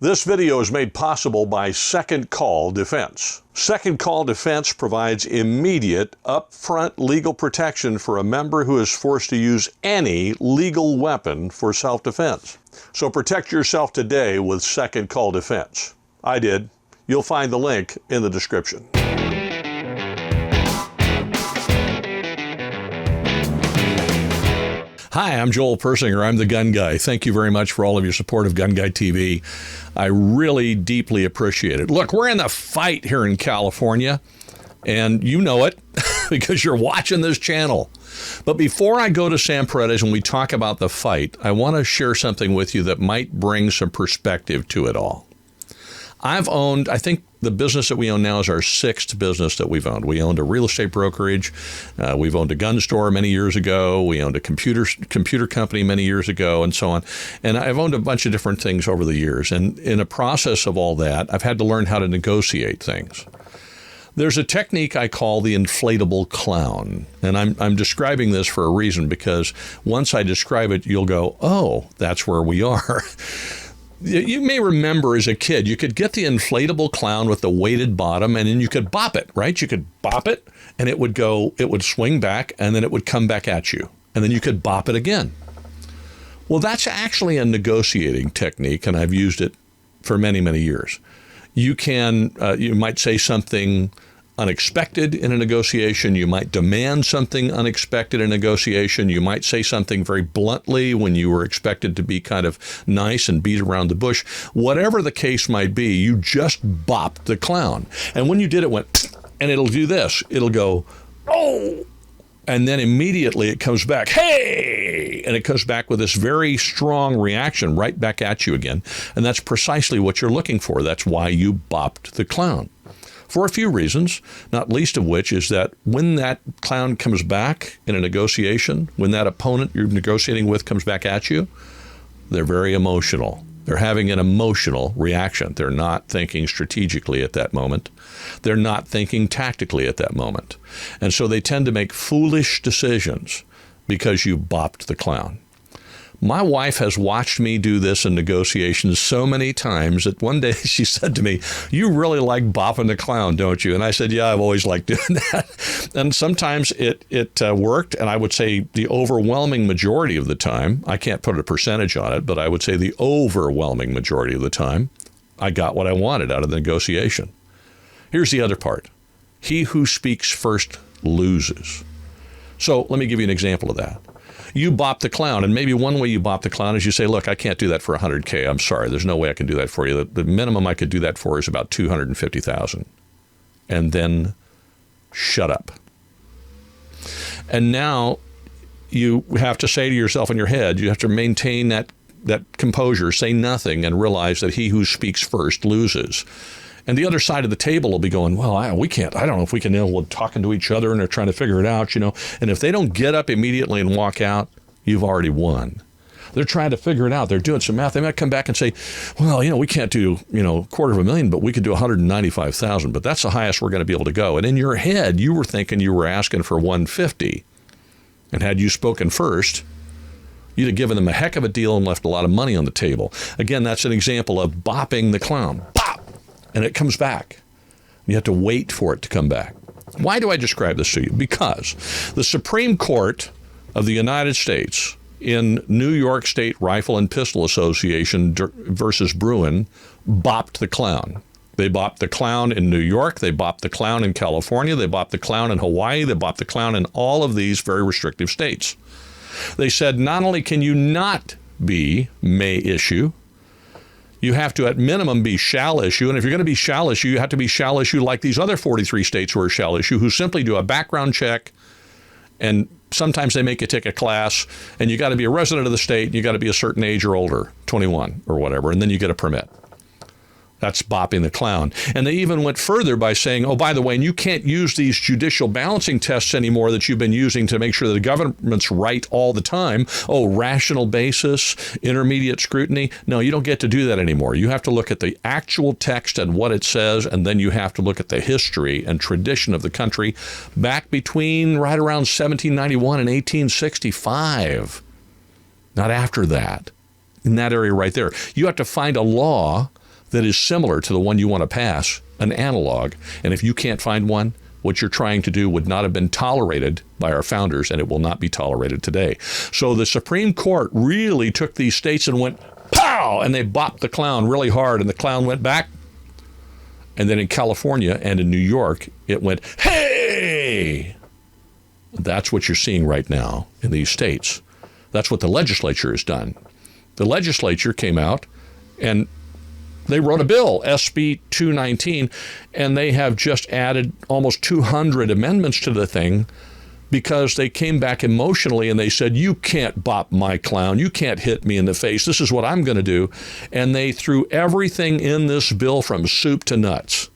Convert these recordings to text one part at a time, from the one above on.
This video is made possible by Second Call Defense. Second Call Defense provides immediate, upfront legal protection for a member who is forced to use any legal weapon for self-defense. So protect yourself today with Second Call Defense. I did. You'll find the link in the description. Hi, I'm Joel Persinger. I'm the Gun Guy. Thank you very much for all of your support of GunGuyTV. I really deeply appreciate it. Look, we're in the fight here in California, and you know it because you're watching this channel. But before I go to Sam Paredes and we talk about the fight, I want to share something with you that might bring some perspective to it all. I've owned, I think the business that we own now is our sixth business that we've owned. We owned a real estate brokerage. We've owned a gun store many years ago. We owned a computer company many years ago, and so on. And I've owned a bunch of different things over the years. And in a process of all that, I've had to learn how to negotiate things. There's a technique I call the inflatable clown. And I'm describing this for a reason, because once I describe it, you'll go, oh, that's where we are. You may remember as a kid, you could get the inflatable clown with the weighted bottom, and then you could bop it, right? You could bop it, and it would swing back, and then it would come back at you. And then you could bop it again. Well, that's actually a negotiating technique, and I've used it for many, many years. You might say something unexpected in a negotiation. You might demand something unexpected in a negotiation. You might say something very bluntly when you were expected to be kind of nice and beat around the bush. Whatever the case might be, you just bopped the clown. And when you did, it went, and it'll do this. It'll go, oh, and then immediately it comes back, hey, and it comes back with this very strong reaction right back at you again. And that's precisely what you're looking for. That's why you bopped the clown. For a few reasons, not least of which is that when that clown comes back in a negotiation, when that opponent you're negotiating with comes back at you, they're very emotional. They're having an emotional reaction. They're not thinking strategically at that moment. They're not thinking tactically at that moment. And so they tend to make foolish decisions because you bopped the clown. My wife has watched me do this in negotiations so many times that one day she said to me, you really like bopping the clown, don't you? And I said, yeah, I've always liked doing that. And sometimes it worked. And I would say the overwhelming majority of the time, I can't put a percentage on it, but I would say the overwhelming majority of the time, I got what I wanted out of the negotiation. Here's the other part. He who speaks first loses. So let me give you an example of that. You bop the clown, and maybe one way you bop the clown is you say, look, I can't do that for $100K. I'm sorry. There's no way I can do that for you. The minimum I could do that for is about $250,000. And then shut up. And now you have to say to yourself in your head, you have to maintain that composure, say nothing, and realize that he who speaks first loses. And the other side of the table will be going, well, we can't. I don't know if we can. We're talking to each other and they're trying to figure it out, And if they don't get up immediately and walk out, you've already won. They're trying to figure it out. They're doing some math. They might come back and say, well, we can't do, $250,000, but we could do $195,000. But that's the highest we're going to be able to go. And in your head, you were thinking you were asking for $150. And had you spoken first, you'd have given them a heck of a deal and left a lot of money on the table. Again, that's an example of bopping the clown. Bop! And it comes back. You have to wait for it to come back. Why do I describe this to you? Because the Supreme Court of the United States in New York State Rifle and Pistol Association versus Bruin bopped the clown. They bopped the clown in New York. They bopped the clown in California. They bopped the clown in Hawaii. They bopped the clown in all of these very restrictive states. They said not only can you not be may issue, you have to, at minimum, be shall issue. And if you're going to be shall issue, you have to be shall issue like these other 43 states who are shall issue, who simply do a background check. And sometimes they make you take a class. And you got to be a resident of the state. And you got to be a certain age or older, 21 or whatever. And then you get a permit. That's bopping the clown. And they even went further by saying, oh, by the way, and you can't use these judicial balancing tests anymore that you've been using to make sure that the government's right all the time. Oh, rational basis, intermediate scrutiny. No, you don't get to do that anymore. You have to look at the actual text and what it says, and then you have to look at the history and tradition of the country back between right around 1791 and 1865. Not after that. In that area right there. You have to find a law that is similar to the one you want to pass, an analog. And if you can't find one, what you're trying to do would not have been tolerated by our founders, and it will not be tolerated today. So the Supreme Court really took these states and went, pow, and they bopped the clown really hard, and the clown went back. And then in California and in New York, it went, hey! That's what you're seeing right now in these states. That's what the legislature has done. The legislature came out and they wrote a bill, SB 219, and they have just added almost 200 amendments to the thing because they came back emotionally and they said, you can't bop my clown. You can't hit me in the face. This is what I'm going to do. And they threw everything in this bill from soup to nuts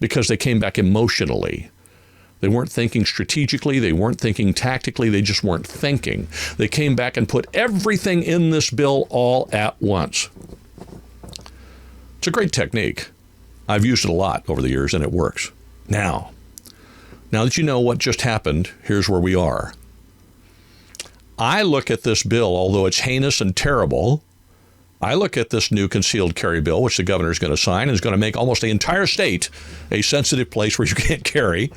because they came back emotionally. They weren't thinking strategically. They weren't thinking tactically. They just weren't thinking. They came back and put everything in this bill all at once. It's a great technique. I've used it a lot over the years, and it works. Now that you know what just happened, here's where we are. I look at this bill, although it's heinous and terrible, I look at this new concealed carry bill, which the governor is going to sign, and is going to make almost the entire state a sensitive place where you can't carry.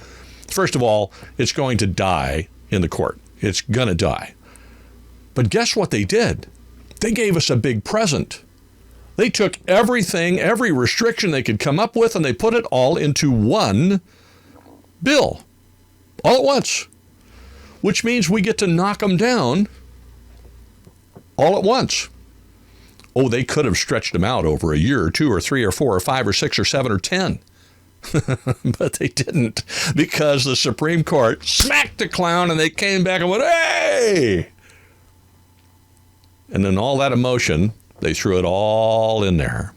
First of all, it's going to die in the court. It's going to die. But guess what they did? They gave us a big present. They took everything, every restriction they could come up with, and they put it all into one bill, all at once, which means we get to knock them down all at once. Oh, they could have stretched them out over a year or 2 or 3 or 4 or 5 or 6 or 7 or 10. But they didn't, because the Supreme Court smacked the clown and they came back and went, hey! And then all that emotion, they threw it all in there,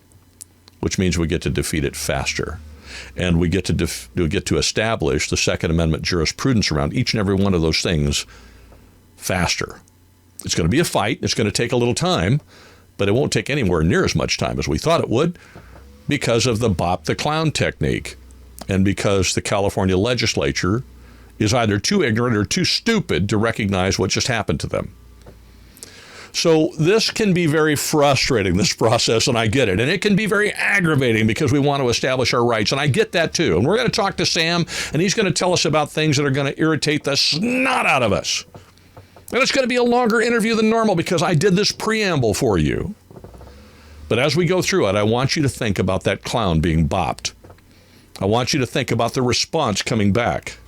which means we get to defeat it faster. And we get to establish the Second Amendment jurisprudence around each and every one of those things faster. It's going to be a fight. It's going to take a little time, but it won't take anywhere near as much time as we thought it would because of the bop the clown technique and because the California legislature is either too ignorant or too stupid to recognize what just happened to them. So this can be very frustrating, this process, and I get it. And it can be very aggravating because we want to establish our rights, and I get that too. And we're going to talk to Sam, and he's going to tell us about things that are going to irritate the snot out of us. And it's going to be a longer interview than normal because I did this preamble for you. But as we go through it, I want you to think about that clown being bopped. I want you to think about the response coming back.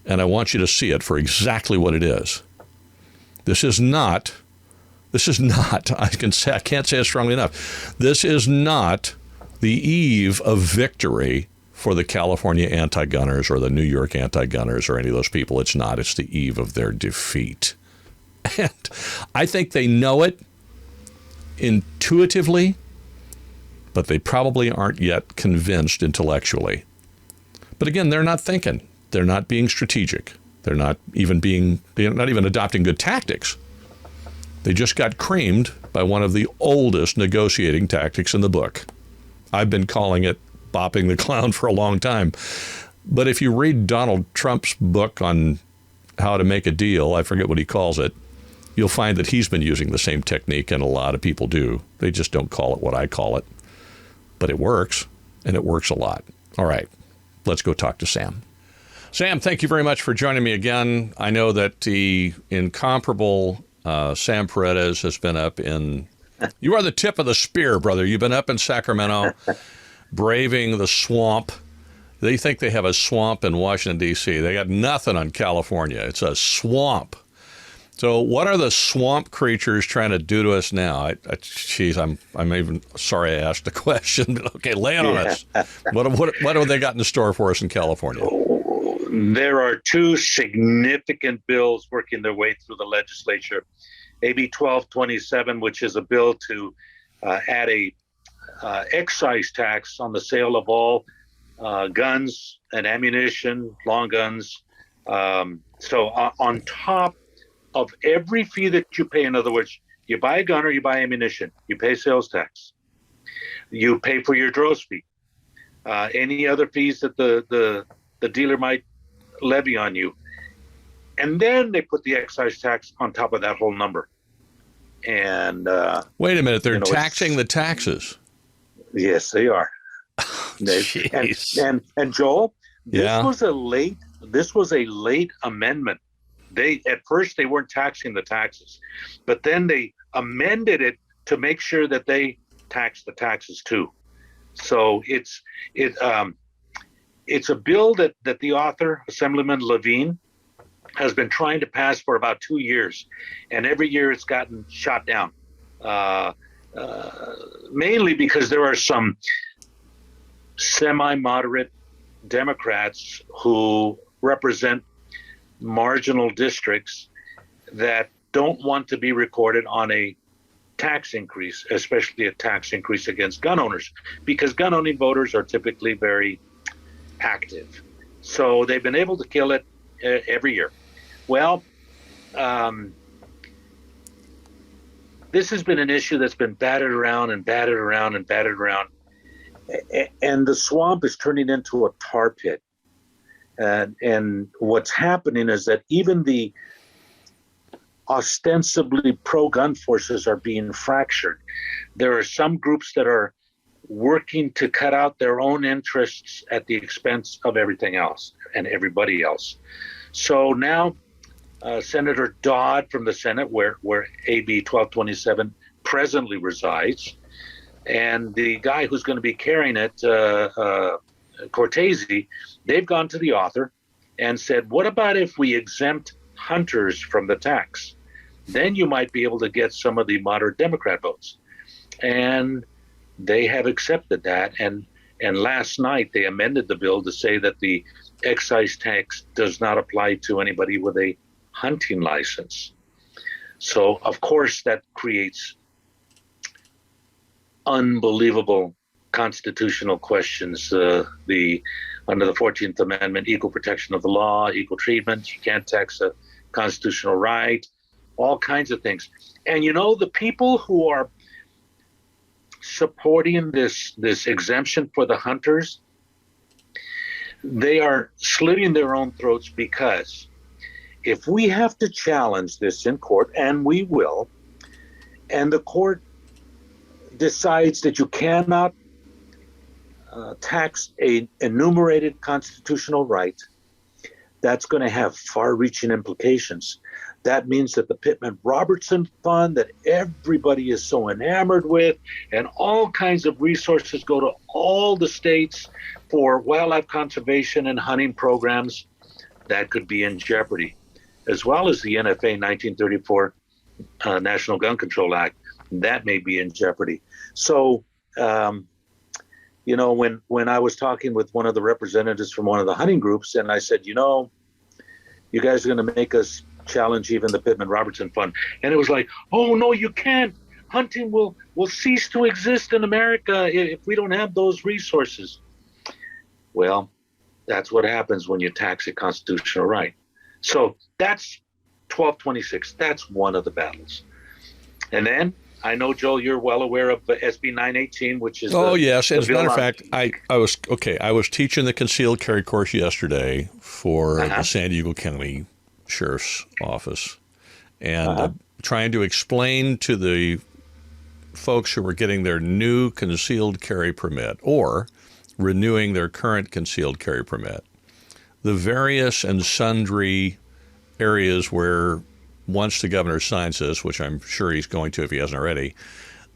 And I want you to see it for exactly what it is. This is not, I can't say it strongly enough. This is not the eve of victory for the California anti-gunners or the New York anti-gunners or any of those people. It's not. It's the eve of their defeat. And I think they know it intuitively, but they probably aren't yet convinced intellectually. But again, they're not thinking. They're not being strategic. They're not even adopting good tactics. They just got creamed by one of the oldest negotiating tactics in the book. I've been calling it bopping the clown for a long time. But if you read Donald Trump's book on how to make a deal, I forget what he calls it, you'll find that he's been using the same technique, and a lot of people do. They just don't call it what I call it. But it works, and it works a lot. All right, let's go talk to Sam. Sam, thank you very much for joining me again. I know that the incomparable Sam Paredes has been up in, you are the tip of the spear, brother. You've been up in Sacramento, braving the swamp. They think they have a swamp in Washington, D.C. They got nothing on California. It's a swamp. So what are the swamp creatures trying to do to us now? Geez, I'm even sorry I asked the question, but okay, lay it on us. What have they got in store for us in California? There are 2 significant bills working their way through the legislature. AB 1227, which is a bill to add a excise tax on the sale of all guns and ammunition, long guns. So on top of every fee that you pay, in other words, you buy a gun or you buy ammunition, you pay sales tax. You pay for your dross fee. Any other fees that the dealer might levy on you. And then they put the excise tax on top of that whole number. And wait a minute, they're taxing the taxes. Yes, they are. Jeez. And Joel, Yeah. this was a late amendment. They at first they weren't taxing the taxes, but then they amended it to make sure that they tax the taxes too. So it's a bill that the author, Assemblyman Levine, has been trying to pass for about 2 years, and every year it's gotten shot down. Uh, Mainly because there are some semi-moderate Democrats who represent marginal districts that don't want to be recorded on a tax increase, especially a tax increase against gun owners, because gun owning voters are typically very active. So they've been able to kill it every year. Well, this has been an issue that's been batted around and batted around and batted around. And the swamp is turning into a tar pit. And what's happening is that even the ostensibly pro-gun forces are being fractured. There are some groups that are working to cut out their own interests at the expense of everything else and everybody else. So now Senator Dodd from the Senate, where AB 1227 presently resides, and the guy who's going to be carrying it, Cortese, they've gone to the author and said, what about if we exempt hunters from the tax? Then you might be able to get some of the moderate Democrat votes. And they have accepted that. And last night they amended the bill to say that the excise tax does not apply to anybody with a hunting license. So, of course, that creates unbelievable constitutional questions. Under the 14th Amendment, equal protection of the law, equal treatment, you can't tax a constitutional right, all kinds of things. And the people who are supporting this exemption for the hunters, they are slitting their own throats, because if we have to challenge this in court, and we will, and the court decides that you cannot tax a enumerated constitutional right, that's going to have far-reaching implications. That means that the Pittman-Robertson Fund that everybody is so enamored with, and all kinds of resources go to all the states for wildlife conservation and hunting programs, that could be in jeopardy, as well as the NFA 1934 National Gun Control Act, that may be in jeopardy. So, when I was talking with one of the representatives from one of the hunting groups, and I said, you guys are going to make us challenge even the Pittman-Robertson Fund. And it was like, oh, no, you can't. Hunting will cease to exist in America if we don't have those resources. Well, that's what happens when you tax a constitutional right. So that's 1226. That's one of the battles. And then I know, Joel, you're well aware of SB 918, which is yes. As a matter of fact, I was teaching the concealed carry course yesterday for the San Diego County Sheriff's Office, and trying to explain to the folks who were getting their new concealed carry permit or renewing their current concealed carry permit the various and sundry areas where, once the governor signs this, which I'm sure he's going to if he hasn't already,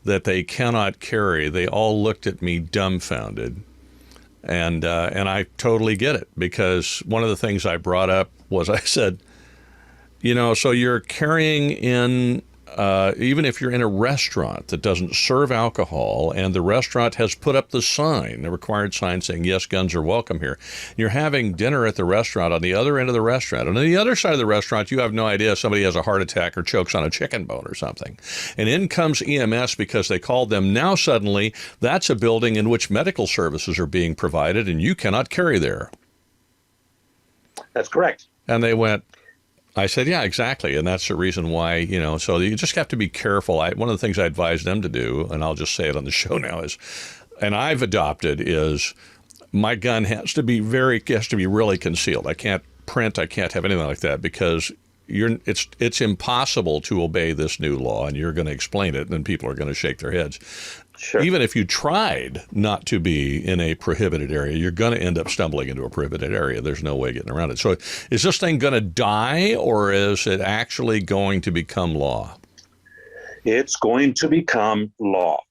that they cannot carry. They all looked at me dumbfounded. And I totally get it, because one of the things I brought up was, I said, so you're carrying in, even if you're in a restaurant that doesn't serve alcohol, and the restaurant has put up the required sign saying, yes, guns are welcome here. You're having dinner at the restaurant, on the other end of the restaurant. And on the other side of the restaurant, you have no idea somebody has a heart attack or chokes on a chicken bone or something. And in comes EMS because they called them. Now suddenly, that's a building in which medical services are being provided, and you cannot carry there. That's correct. And they went, I said, yeah, exactly. And that's the reason why, so you just have to be careful. One of the things I advise them to do, and I'll just say it on the show now, and I've adopted, is my gun has to be really concealed. I can't print, I can't have anything like that, because it's impossible to obey this new law, and you're going to explain it, and then people are going to shake their heads. Sure. Even if you tried not to be in a prohibited area, you're going to end up stumbling into a prohibited area. There's no way getting around it. So is this thing going to die, or is it actually going to become law? It's going to become law.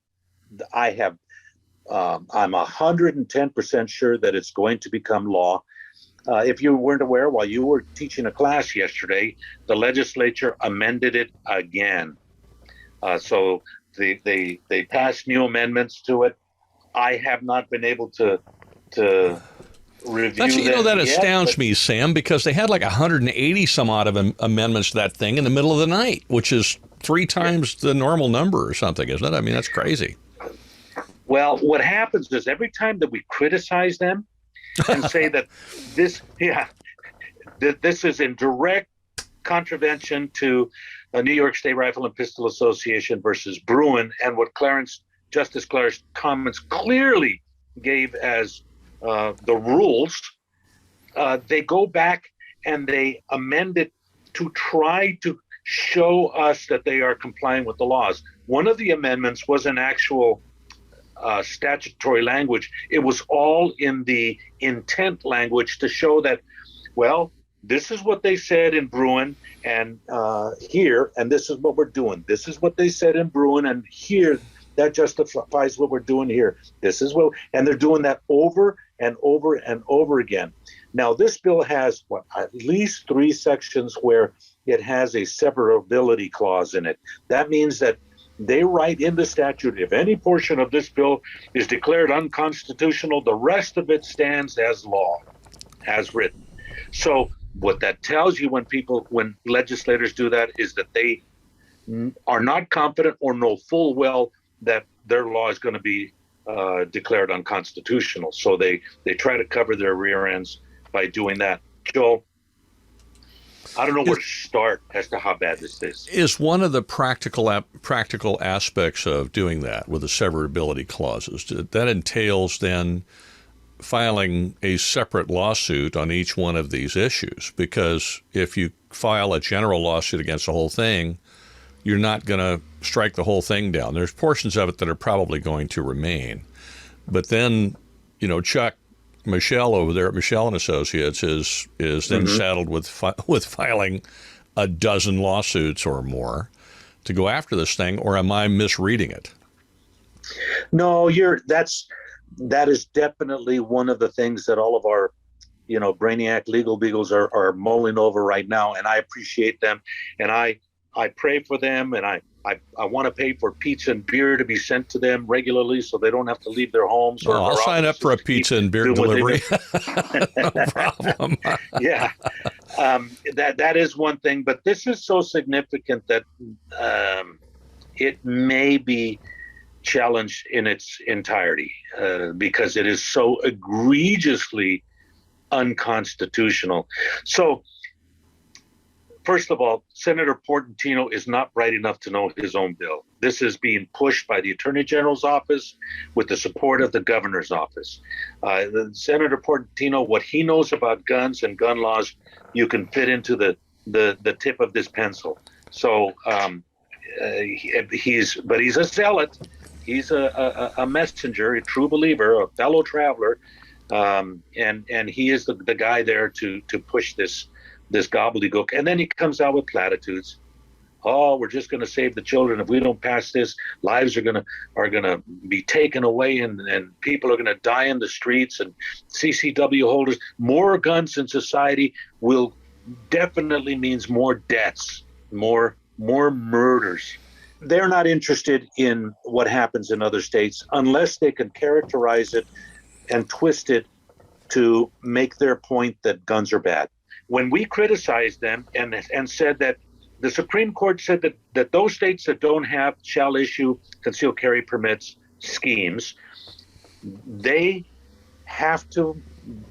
I'm 110% sure that it's going to become law. If you weren't aware, while you were teaching a class yesterday, the legislature amended it again. So they passed new amendments to it. I have not been able to review them that yet, astounds me, Sam, because they had like 180 some odd of amendments to that thing in the middle of the night, which is 3 times the normal number or something, isn't it? I mean, that's crazy. Well, what happens is every time that we criticize them and say that this is in direct contravention to a New York State Rifle and Pistol Association versus Bruin, and what Justice Clarence comments clearly gave as the rules, they go back and they amend it to try to show us that they are complying with the laws. One of the amendments was an actual statutory language. It was all in the intent language to show that, well, this is what they said in Bruin and here, and this is what we're doing. This is what they said in Bruin, and here, that justifies what we're doing here. This is what, and they're doing that over and over and over again. Now, this bill has at least 3 sections where it has a severability clause in it. That means that they write in the statute, if any portion of this bill is declared unconstitutional, the rest of it stands as law, as written. So what that tells you when legislators do that is that they are not confident or know full well that their law is going to be declared unconstitutional. So they try to cover their rear ends by doing that. Joel, I don't know where to start as to how bad this is. Is one of the practical aspects of doing that with the severability clauses, that entails then filing a separate lawsuit on each one of these issues? Because if you file a general lawsuit against the whole thing, you're not going to strike the whole thing down. There's portions of it that are probably going to remain. But then, Chuck Michelle over there at Michelle and Associates is then saddled with filing a dozen lawsuits or more to go after this thing, or am I misreading it? No, that is definitely one of the things that all of our, brainiac legal beagles are mulling over right now, and I appreciate them, and I pray for them, and I want to pay for pizza and beer to be sent to them regularly so they don't have to leave their homes. I'll sign up for a pizza and beer delivery. No problem. Yeah. That is one thing, but this is so significant that it may be challenged in its entirety because it is so egregiously unconstitutional. So, first of all, Senator Portantino is not bright enough to know his own bill. This is being pushed by the Attorney General's office with the support of the Governor's office. Senator Portantino, what he knows about guns and gun laws, you can fit into the tip of this pencil. So he's a zealot. He's a messenger, a true believer, a fellow traveler, and he is the guy there to push this gobbledygook. And then he comes out with platitudes. Oh, we're just going to save the children. If we don't pass this, lives are going to be taken away, and people are going to die in the streets, and CCW holders. More guns in society will definitely means more deaths, more murders. They're not interested in what happens in other states unless they can characterize it and twist it to make their point that guns are bad. When we criticized them and said that the Supreme Court said that those states that don't have shall issue concealed carry permits schemes, they have to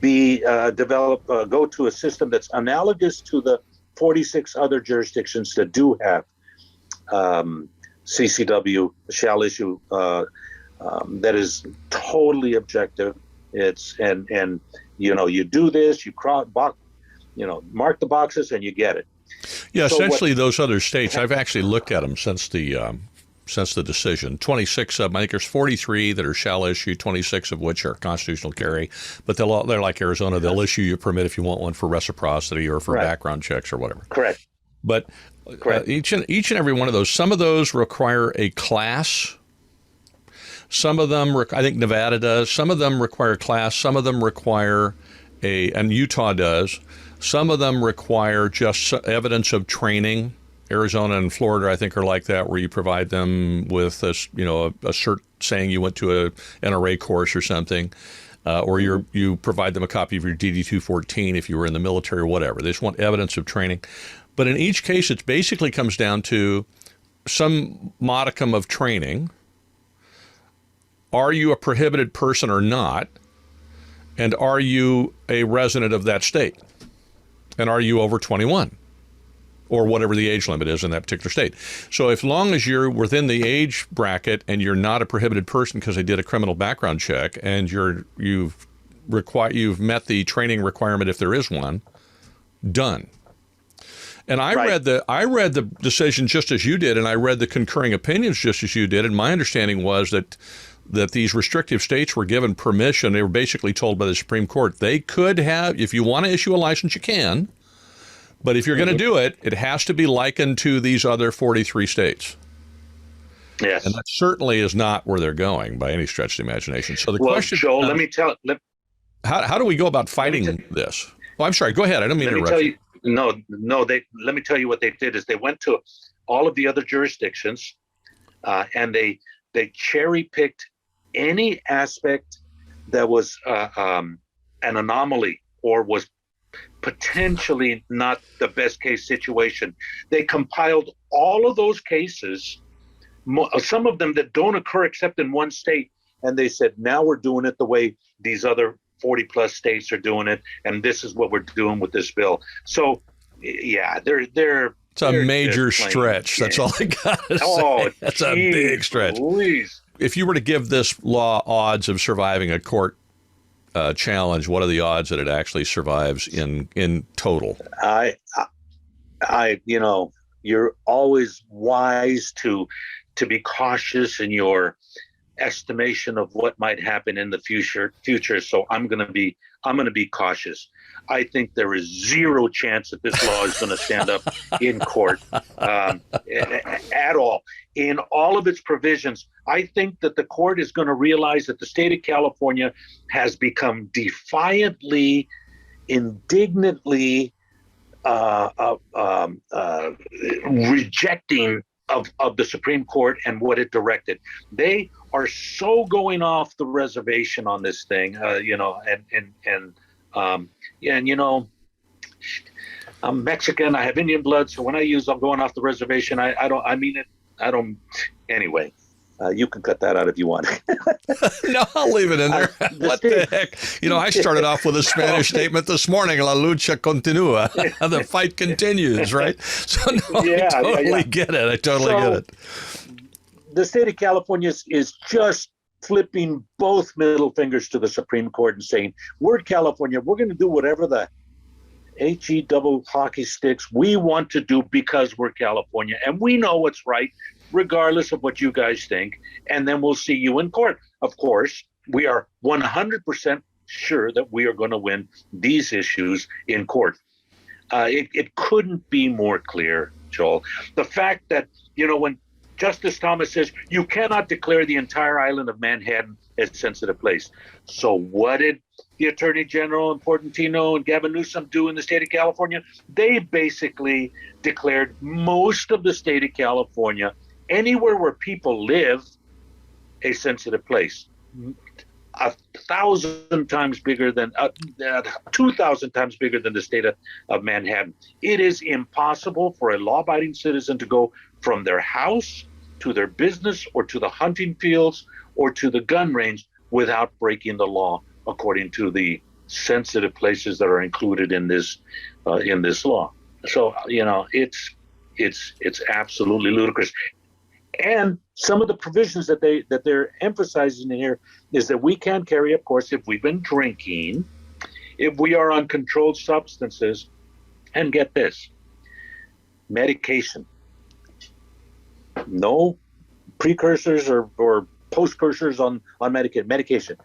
be go to a system that's analogous to the 46 other jurisdictions that do have CCW shall issue that is totally objective. It's and you do this, you mark the boxes and you get it. Yeah, so essentially those other states, I've actually looked at them since the decision. 26 of them, I think there's 43 that are shall issue, 26 of which are constitutional carry. But they're like Arizona, they'll issue you a permit if you want one for reciprocity or for background checks or whatever. Correct. But each and every one of those, some of those require a class. Some of them, I think Nevada does. Some of them require class. Some of them require and Utah does. Some of them require just evidence of training. Arizona and Florida, I think, are like that, where you provide them with a cert saying you went to a NRA course or something, or you provide them a copy of your DD-214 if you were in the military or whatever. They just want evidence of training. But in each case, it basically comes down to some modicum of training. Are you a prohibited person or not? And are you a resident of that state? And are you over 21? Or whatever the age limit is in that particular state. So as long as you're within the age bracket and you're not a prohibited person because they did a criminal background check and you've met the training requirement if there is one, done. And I read the decision just as you did, and I read the concurring opinions just as you did, and my understanding was that these restrictive states were given permission. They were basically told by the Supreme Court they could have, if you want to issue a license, you can. But if you're going to do it, it has to be likened to these other 43 states. Yes. And that certainly is not where they're going by any stretch of the imagination. So the question, Joel, let me tell. How do we go about fighting this? Oh, I'm sorry. Go ahead. I don't mean to interrupt you. No. Let me tell you what they did is they went to all of the other jurisdictions, and they cherry picked any aspect that was an anomaly or was potentially not the best case situation. They compiled all of those cases, some of them that don't occur except in one state, and they said, now we're doing it the way these other 40 plus states are doing it, and this is what we're doing with this bill. So yeah, it's a major stretch. That's all I gotta say. That's a big stretch. Please. If you were to give this law odds of surviving a court challenge, what are the odds that it actually survives in total? You're always wise to be cautious in your estimation of what might happen in the future. So I'm going to be cautious. I think there is zero chance that this law is going to stand up in court at all. In all of its provisions, I think that the court is going to realize that the state of California has become defiantly, indignantly rejecting of the Supreme Court and what it directed. They are so going off the reservation on this thing, I'm Mexican. I have Indian blood, so when I'm going off the reservation. Anyway, you can cut that out if you want. No, I'll leave it in there. What the heck? I started off with a Spanish statement this morning, La lucha continúa. The fight continues, right? So no, I totally get it. I totally get it. The state of California is just flipping both middle fingers to the Supreme Court and saying, we're California. We're going to do whatever the HE double hockey sticks we want to do because we're California. And we know what's right, regardless of what you guys think. And then we'll see you in court. Of course, we are 100% sure that we are going to win these issues in court. It couldn't be more clear, Joel. The fact that, when Justice Thomas says you cannot declare the entire island of Manhattan as a sensitive place. So what did the Attorney General and Portantino and Gavin Newsom do in the state of California? They basically declared most of the state of California, anywhere where people live, a sensitive place. 1,000 times bigger than 2,000 times bigger than the state of Manhattan. It is impossible for a law-abiding citizen to go from their house to their business or to the hunting fields or to the gun range without breaking the law, according to the sensitive places that are included in this law. So it's absolutely ludicrous. And some of the provisions that they're emphasizing here is that we can carry, of course, if we've been drinking, if we are on controlled substances, and get this, medication. No precursors or postcursors on medication.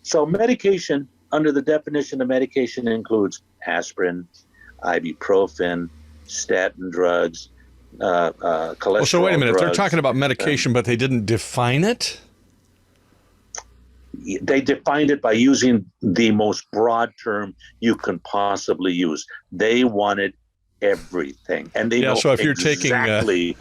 So medication, under the definition of medication, includes aspirin, ibuprofen, statin drugs, cholesterol Well, so wait a minute. If they're drugs. talking about medication, but they didn't define it? They defined it by using the most broad term you can possibly use. They wanted everything, and they know So if exactly.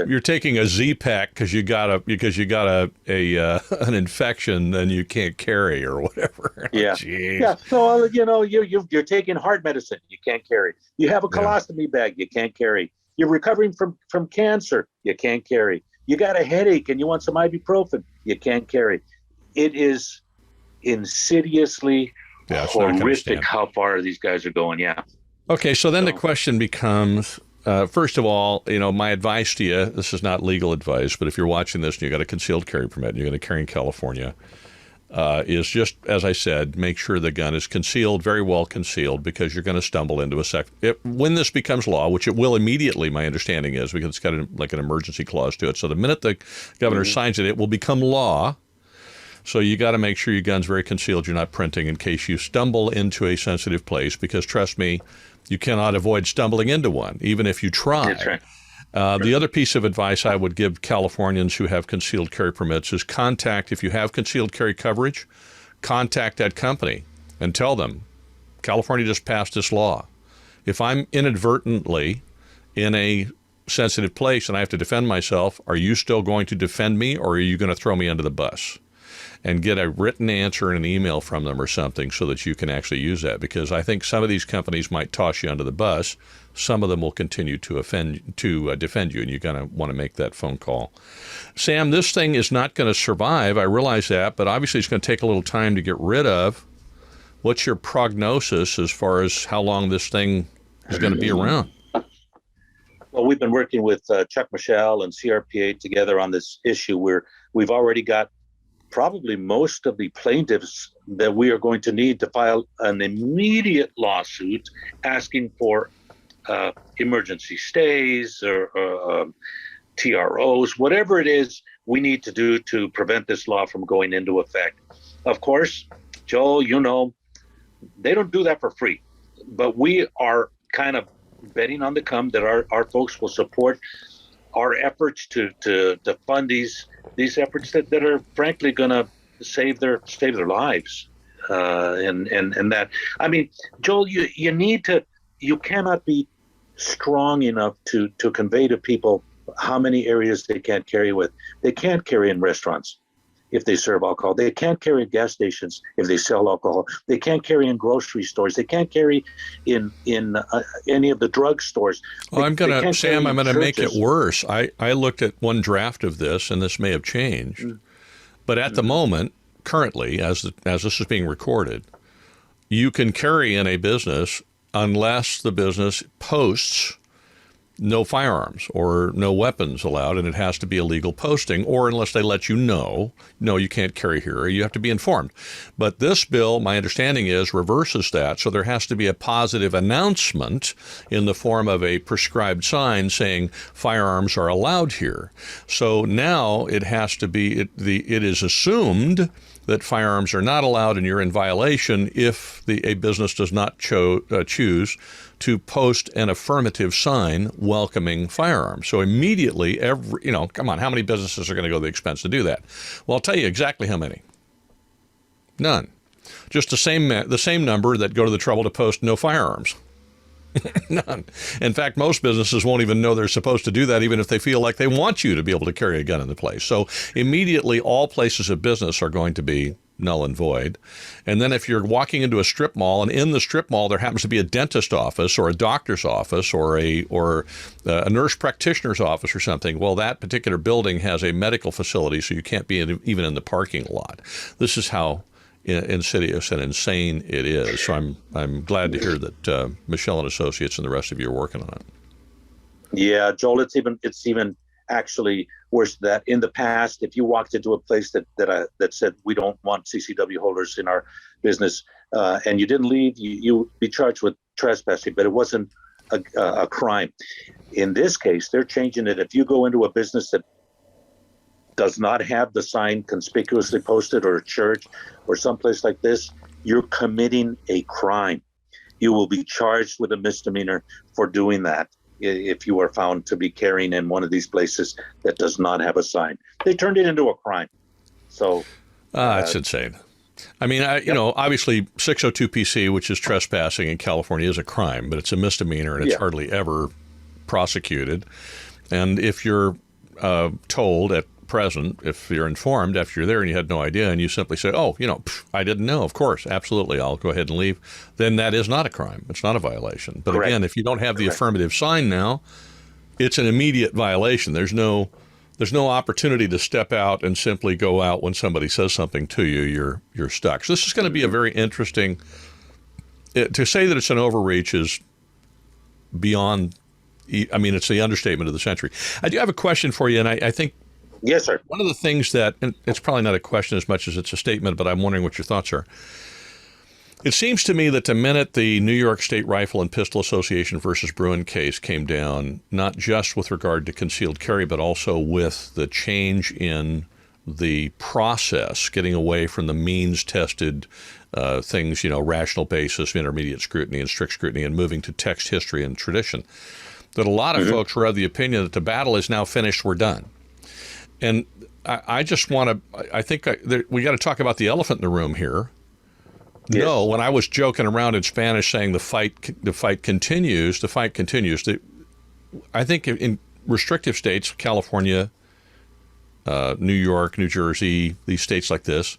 you're taking a Z-Pack because you got a an infection, then you can't carry or whatever. Yeah. Jeez. Yeah. So you're taking heart medicine, you can't carry. You have a colostomy bag, you can't carry. You're recovering from cancer, you can't carry. You got a headache and you want some ibuprofen, you can't carry. It is insidiously horrific how far these guys are going. Yeah. Okay, so then the question becomes, first of all, my advice to you, this is not legal advice, but if you're watching this and you got a concealed carry permit and you're going to carry in California, is just, as I said, make sure the gun is concealed, very well concealed, because you're going to stumble into when this becomes law, which it will immediately, my understanding is, because it's got an emergency clause to it. So the minute the governor signs it, it will become law. So you got to make sure your gun's very concealed. You're not printing in case you stumble into a sensitive place, because trust me, you cannot avoid stumbling into one, even if you try. That's right. The other piece of advice I would give Californians who have concealed carry permits is if you have concealed carry coverage, contact that company and tell them, California just passed this law. If I'm inadvertently in a sensitive place and I have to defend myself, are you still going to defend me, or are you going to throw me under the bus? And get a written answer in an email from them or something so that you can actually use that. Because I think some of these companies might toss you under the bus. Some of them will continue to defend you, and you're going to want to make that phone call. Sam, this thing is not going to survive. I realize that, but obviously it's going to take a little time to get rid of. What's your prognosis as far as how long this thing is going to be around? Well, we've been working with Chuck Michelle and CRPA together on this issue where we've already got probably most of the plaintiffs that we are going to need to file an immediate lawsuit asking for emergency stays or TROs, whatever it is we need to do to prevent this law from going into effect. Of course, Joel, they don't do that for free, but we are kind of betting on the come that our folks will support our efforts to fund these efforts that are frankly going to save their lives. And that, I mean, Joel, you cannot be strong enough to convey to people how many areas they can't carry with. They can't carry in restaurants if they serve alcohol. They can't carry at gas stations if they sell alcohol. They can't carry in grocery stores. They can't carry in any of the drug stores. I'm going to make it worse. I looked at one draft of this, and this may have changed. But at the moment, currently, as this is being recorded, you can carry in a business unless the business posts no firearms or no weapons allowed, and it has to be a legal posting, or unless they let you know, no, you can't carry here, or you have to be informed. But this bill, my understanding is, reverses that, so there has to be a positive announcement in the form of a prescribed sign saying firearms are allowed here. So now it has to be, it is assumed that firearms are not allowed and you're in violation if a business does not choose to post an affirmative sign welcoming firearms. So immediately, come on, how many businesses are going to go to the expense to do that? Well, I'll tell you exactly how many. None. Just the same number that go to the trouble to post no firearms. None. In fact, most businesses won't even know they're supposed to do that, even if they feel like they want you to be able to carry a gun in the place. So immediately, all places of business are going to be null and void. And then if you're walking into a strip mall, and in the strip mall there happens to be a dentist office or a doctor's office or a nurse practitioner's office or something, well, that particular building has a medical facility, so you can't be even in the parking lot. This is how insidious and insane it is. So I'm glad to hear that Michelle and Associates and the rest of you are working on it. Yeah, Joel, it's even actually worse than that. In the past, if you walked into a place that said we don't want CCW holders in our business, and you didn't leave, you'd be charged with trespassing. But it wasn't a crime. In this case, they're changing it. If you go into a business that does not have the sign conspicuously posted, or a church or someplace like this, you're committing a crime. You will be charged with a misdemeanor for doing that if you are found to be carrying in one of these places that does not have a sign. They turned it into a crime. So it's insane. I mean, obviously 602 PC, which is trespassing in California, is a crime, but it's a misdemeanor and it's hardly ever prosecuted. And if you're told at present, if you're informed after you're there and you had no idea, and you simply say, I didn't know, of course, absolutely, I'll go ahead and leave, then that is not a crime. It's not a violation. But again, if you don't have the affirmative sign now, it's an immediate violation. There's no opportunity to step out and simply go out when somebody says something to you. You're stuck. So this is going to be a very interesting. To say that it's an overreach is beyond. I mean, it's the understatement of the century. I do have a question for you, and I think. Yes, sir. One of the things that, and it's probably not a question as much as it's a statement, but I'm wondering what your thoughts are. It seems to me that the minute the New York State Rifle and Pistol Association versus Bruin case came down, not just with regard to concealed carry, but also with the change in the process, getting away from the means-tested things, rational basis, intermediate scrutiny, and strict scrutiny, and moving to text, history, and tradition, that a lot of folks were of the opinion that the battle is now finished, we're done. And I just want to, I think we got to talk about the elephant in the room here. Yes. No, when I was joking around in Spanish saying the fight continues, the fight continues. I think in restrictive states, California, New York, New Jersey, these states like this,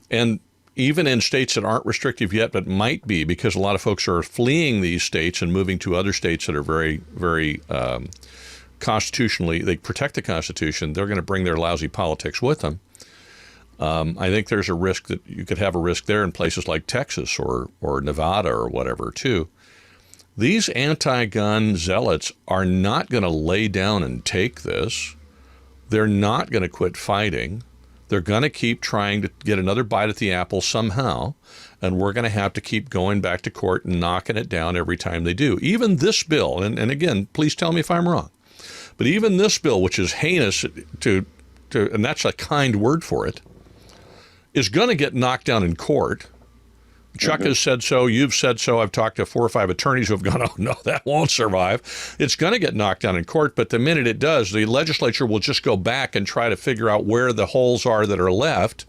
and even in states that aren't restrictive yet but might be, because a lot of folks are fleeing these states and moving to other states that are very, very constitutionally, they protect the Constitution, they're going to bring their lousy politics with them. I think there's a risk that you could have a risk there in places like Texas or Nevada or whatever, too. These anti-gun zealots are not going to lay down and take this. They're not going to quit fighting. They're going to keep trying to get another bite at the apple somehow, and we're going to have to keep going back to court and knocking it down every time they do. Even this bill, and again, please tell me if I'm wrong, but even this bill, which is heinous and that's a kind word for it, is going to get knocked down in court. Chuck has said so. You've said so. I've talked to 4 or 5 attorneys who have gone, oh, no, that won't survive. It's going to get knocked down in court. But the minute it does, the legislature will just go back and try to figure out where the holes are that are left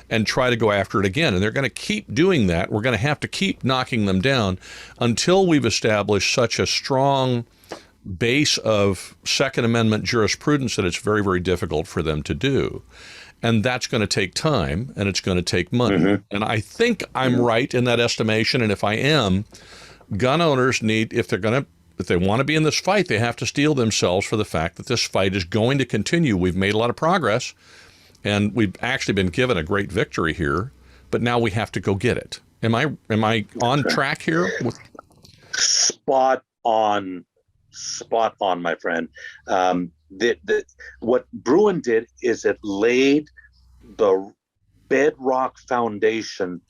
and try to go after it again. And they're going to keep doing that. We're going to have to keep knocking them down until we've established such a strong base of Second Amendment jurisprudence that it's very, very difficult for them to do. And that's going to take time, and it's going to take money. And I think I'm right in that estimation. And if I am, gun owners need, if they want to be in this fight, they have to steel themselves for the fact that this fight is going to continue. We've made a lot of progress, and we've actually been given a great victory here, but now we have to go get it. Am I on track here? Spot on, my friend. What Bruin did is it laid the bedrock foundation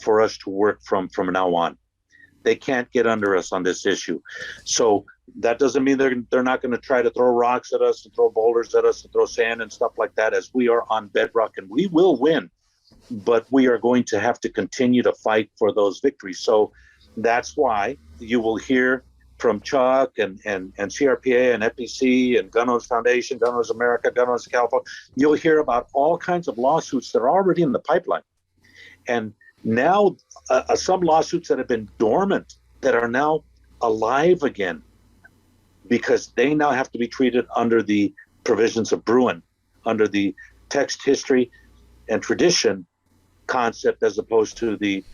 for us to work from now on. They can't get under us on this issue. So that doesn't mean they're not going to try to throw rocks at us and throw boulders at us and throw sand and stuff like that, as we are on bedrock, and we will win. But we are going to have to continue to fight for those victories. So that's why you will hear from Chuck and CRPA and FPC and Gun Owners Foundation, Gun Owners America, Gun Owners California. You'll hear about all kinds of lawsuits that are already in the pipeline. And now some lawsuits that have been dormant that are now alive again, because they now have to be treated under the provisions of Bruin, under the text, history, and tradition concept, as opposed to the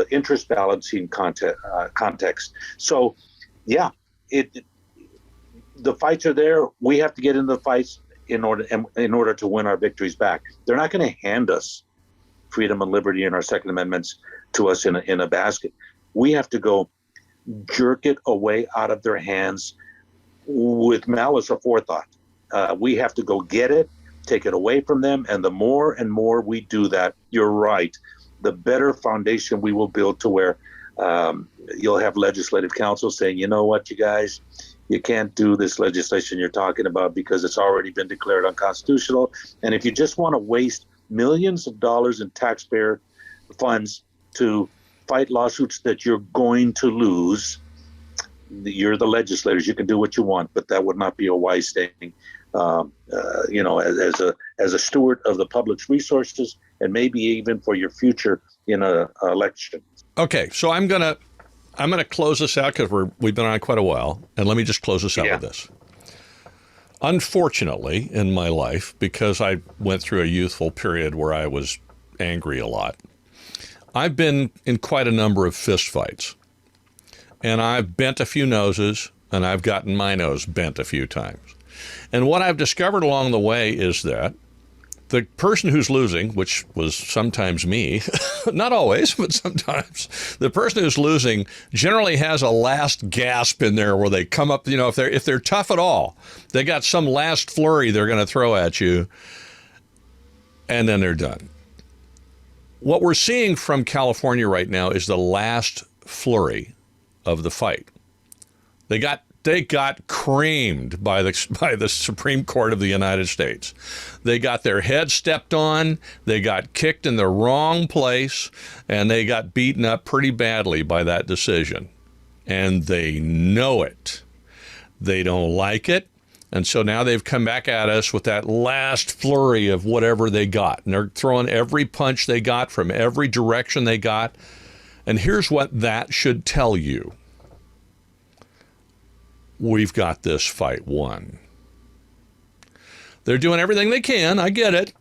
interest balancing context. So, yeah, the fights are there. We have to get into the fights in order to win our victories back. They're not going to hand us freedom and liberty and our Second Amendments to us in a basket. We have to go jerk it away out of their hands with malice aforethought. We have to go get it, take it away from them, and the more and more we do that, you're right, the better foundation we will build to where You'll have legislative council saying, you know what, you guys, you can't do this legislation you're talking about because it's already been declared unconstitutional. And if you just want to waste millions of dollars in taxpayer funds to fight lawsuits that you're going to lose, you're the legislators. You can do what you want, but that would not be a wise thing. As a steward of the public's resources, and maybe even for your future in an election. Okay, so I'm gonna close this out because we've been on quite a while, and let me just close this out with this. Unfortunately, in my life, because I went through a youthful period where I was angry a lot, I've been in quite a number of fist fights, and I've bent a few noses, and I've gotten my nose bent a few times. And what I've discovered along the way is that the person who's losing, which was sometimes me, not always, but sometimes, the person who's losing generally has a last gasp in there where they come up, if they're tough at all, they got some last flurry they're going to throw at you, and then they're done. What we're seeing from California right now is the last flurry of the fight. They got creamed by the Supreme Court of the United States. They got their head stepped on, they got kicked in the wrong place, and they got beaten up pretty badly by that decision. And they know it. They don't like it. And so now they've come back at us with that last flurry of whatever they got. And they're throwing every punch they got from every direction they got. And here's what that should tell you. We've got this fight won. They're doing everything they can. I get it.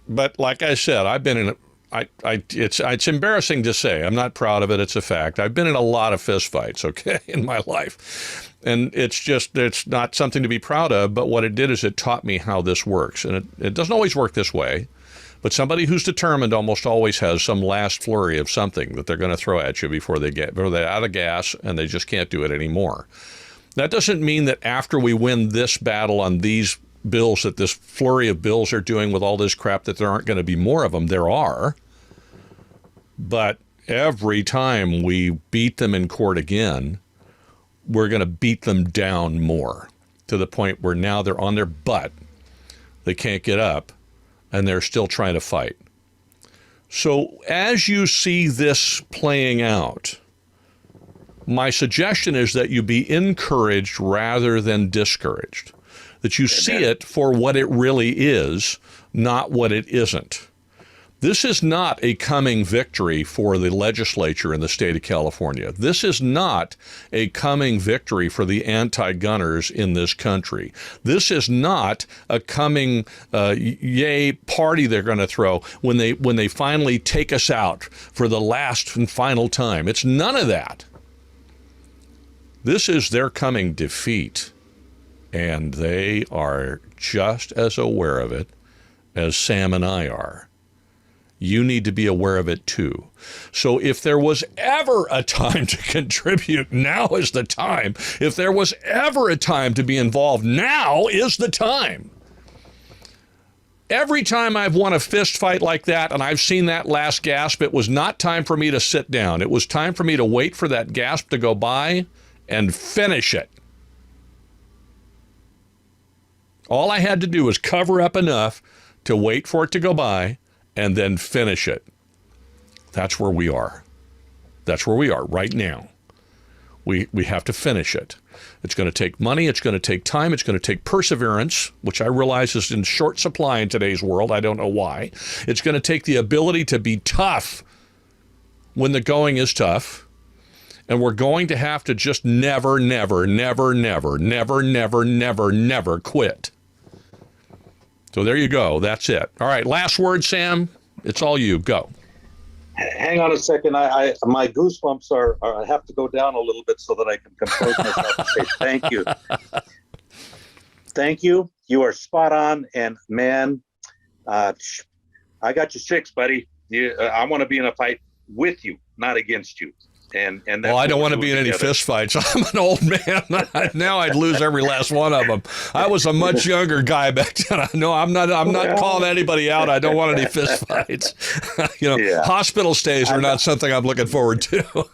But like I said, I've been in it's embarrassing to say. I'm not proud of it. It's a fact. I've been in a lot of fist fights, okay, in my life. And it's not something to be proud of, but what it did is it taught me how this works. And it doesn't always work this way, but somebody who's determined almost always has some last flurry of something that they're going to throw at you before they're out of gas and they just can't do it anymore. That doesn't mean that after we win this battle on these bills, that this flurry of bills are doing with all this crap, that there aren't going to be more of them. There are. But every time we beat them in court again, we're going to beat them down more to the point where now they're on their butt. They can't get up, and they're still trying to fight. So as you see this playing out, my suggestion is that you be encouraged rather than discouraged, that you see it for what it really is, not what it isn't. This is not a coming victory for the legislature in the state of California. This is not a coming victory for the anti-gunners in this country. This is not a coming yay party they're going to throw when they finally take us out for the last and final time. It's none of that. This is their coming defeat, and they are just as aware of it as Sam and I are. You need to be aware of it too. So if there was ever a time to contribute, now is the time. If there was ever a time to be involved, now is the time. Every time I've won a fist fight like that and I've seen that last gasp, it was not time for me to sit down. It was time for me to wait for that gasp to go by and finish it. All I had to do was cover up enough to wait for it to go by and then finish it. That's where we are. That's where we are right now. We have to finish it. It's going to take money. It's going to take time. It's going to take perseverance, which I realize is in short supply in today's world. I don't know why. It's going to take the ability to be tough when the going is tough. And we're going to have to just never quit. So there you go. That's it. All right. Last word, Sam. It's all you. Go. Hang on a second. My goosebumps are I have to go down a little bit so that I can compose myself and say thank you. Thank you. You are spot on. And man, I got your six, buddy. I want to be in a fight with you, not against you. And that's well, I don't want to we're be in doing any together. fist fights. I'm an old man. Now I'd lose every last one of them. I was a much younger guy back then. No, I'm not calling anybody out. I don't want any fist fights. Yeah. Hospital stays are not something I'm looking forward to.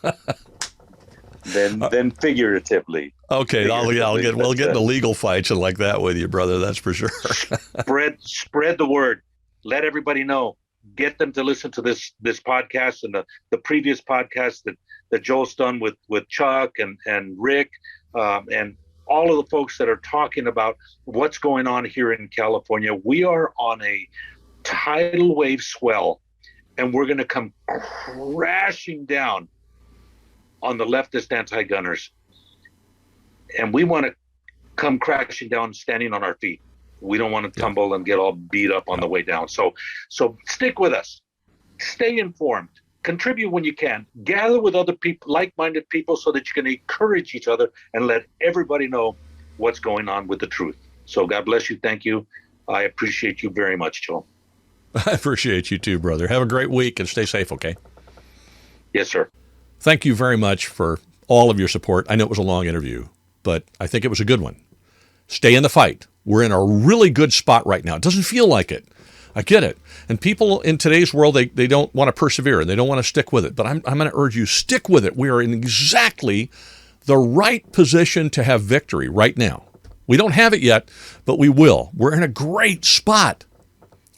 Then figuratively. Okay, we'll get into legal fights and like that with you, brother. That's for sure. spread the word. Let everybody know. Get them to listen to this podcast and the previous podcast that Joel's done with Chuck and Rick and all of the folks that are talking about what's going on here in California. We are on a tidal wave swell, and we're going to come crashing down on the leftist anti-gunners. And we want to come crashing down standing on our feet. We don't want to tumble and get all beat up on the way down. So stick with us. Stay informed. Contribute when you can. Gather with other people, like-minded people, so that you can encourage each other and let everybody know what's going on with the truth. So God bless you. Thank you. I appreciate you very much, Joel. I appreciate you too, brother. Have a great week and stay safe, okay? Yes, sir. Thank you very much for all of your support. I know it was a long interview, but I think it was a good one. Stay in the fight. We're in a really good spot right now. It doesn't feel like it. I get it. And people in today's world, they don't want to persevere and they don't want to stick with it. But I'm going to urge you, stick with it. We are in exactly the right position to have victory right now. We don't have it yet, but we will. We're in a great spot.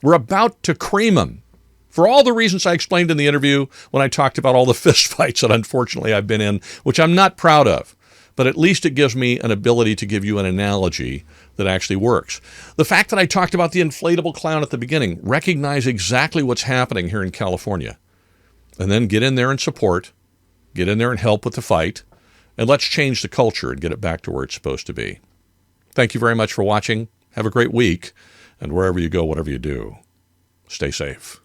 We're about to cream them. For all the reasons I explained in the interview when I talked about all the fist fights that unfortunately I've been in, which I'm not proud of. But at least it gives me an ability to give you an analogy that actually works. The fact that I talked about the inflatable clown at the beginning, recognize exactly what's happening here in California, and then get in there and support, get in there and help with the fight, and let's change the culture and get it back to where it's supposed to be. Thank you very much for watching. Have a great week, and wherever you go, whatever you do, stay safe.